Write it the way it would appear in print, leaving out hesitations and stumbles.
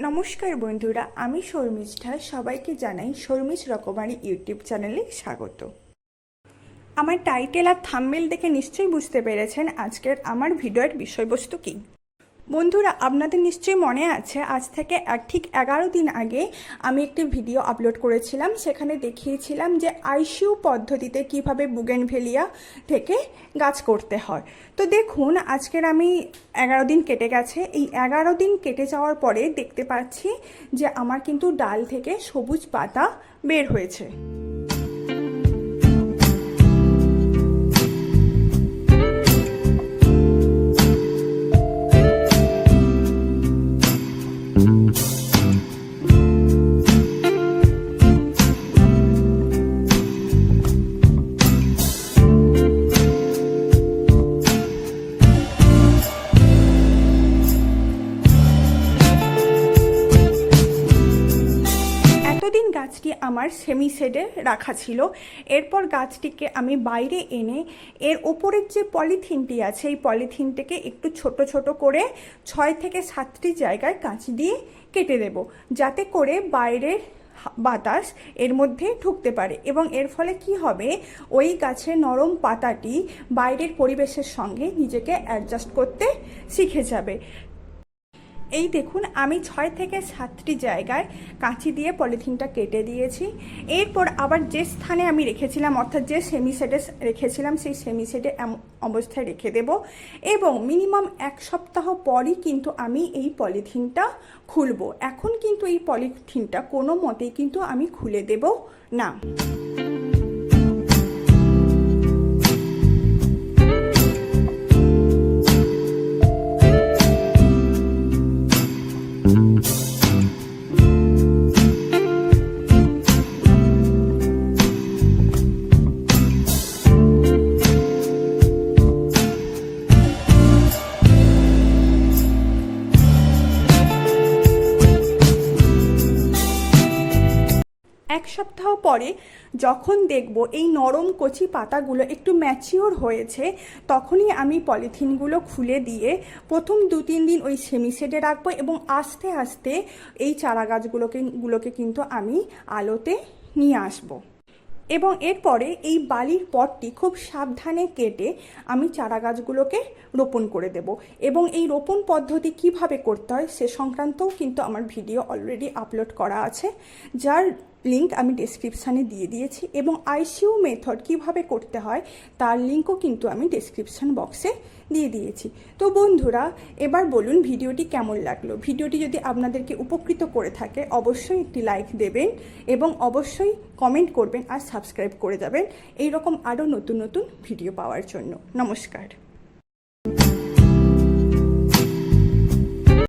নমস্কার বন্ধুরা, আমি শর্মিষ্ঠা। সবাইকে জানাই শর্মিষ রকমারি ইউটিউব চ্যানেলে স্বাগত। আমার টাইটেল আর থাম্বনেল দেখে নিশ্চয়ই বুঝতে পেরেছেন আজকের আমার ভিডিওর বিষয়বস্তু কী। বন্ধুরা, আপনাদের নিশ্চয়ই মনে আছে আজ থেকে ঠিক 11 দিন আগে আমি একটি ভিডিও আপলোড করেছিলাম। সেখানে দেখিয়েছিলাম যে ICU পদ্ধতিতে কিভাবে বুগেনভেলিয়া থেকে গাছ করতে হয়। তো দেখুন, আজকের আমি 11 দিন কেটে গেছে। এই 11 দিন কেটে যাওয়ার পরে দেখতে পাচ্ছি যে আমার কিন্তু ডাল থেকে সবুজ পাতা বের হয়েছে। এতদিন গাছটি আমার সেমি শেডে রাখা ছিল। এরপর গাছটিকে আমি বাইরে এনে এর ওপরের যে পলিথিনটি আছে এই পলিথিনটাকে একটু ছোট ছোট করে 6 থেকে 7টি জায়গায় কাঁচি দিয়ে কেটে দেব, যাতে করে বাইরের বাতাস এর মধ্যে ঢুকতে পারে এবং এর ফলে কি হবে, ওই গাছের নরম পাতাটি বাইরের পরিবেশের সঙ্গে নিজেকে অ্যাডজাস্ট করতে শিখে যাবে। এই দেখুন, আমি 6 থেকে 7টি জায়গায় কাঁচি দিয়ে পলিথিনটা কেটে দিয়েছি। এরপর আবার যে স্থানে আমি রেখেছিলাম, অর্থাৎ যে সেমি সেডে রেখেছিলাম, সেই সেমি সেডে অবস্থায় রেখে দেব এবং মিনিমাম 1 সপ্তাহ পরই কিন্তু আমি এই পলিথিনটা খুলব। এখন কিন্তু এই পলিথিনটা কোনো মতেই কিন্তু আমি খুলে দেব না। এক সপ্তাহ পরে যখন দেখব এই নরম কচি পাতাগুলো একটু ম্যাচিওর হয়েছে, তখনই আমি পলিথিনগুলো খুলে দিয়ে প্রথম 2-3 দিন ওই সেমি শেডে রাখবো এবং আস্তে আস্তে এই চারা গাছগুলোকে কিন্তু আমি আলোতে নিয়ে আসবো। এবং এরপরে এই বালির পটটি খুব সাবধানে কেটে আমি চারা গাছগুলোকে রোপণ করে দেব এবং এই রোপণ পদ্ধতি কিভাবে করতে হয় সে সংক্রান্তও কিন্তু আমার ভিডিও অলরেডি আপলোড করা আছে, যার লিঙ্ক আমি ডেসক্রিপশানে দিয়ে দিয়েছি এবং ICU মেথড কিভাবে করতে হয় তার লিঙ্কও কিন্তু আমি ডেসক্রিপশান বক্সে দিয়ে দিয়েছি। তো বন্ধুরা, এবার বলুন ভিডিওটি কেমন লাগলো। ভিডিওটি যদি আপনাদেরকে উপকৃত করে থাকে অবশ্যই একটি লাইক দেবেন এবং অবশ্যই কমেন্ট করবেন আর সাবস্ক্রাইব করে যাবেন এই রকম আরও নতুন নতুন ভিডিও পাওয়ার জন্য। নমস্কার।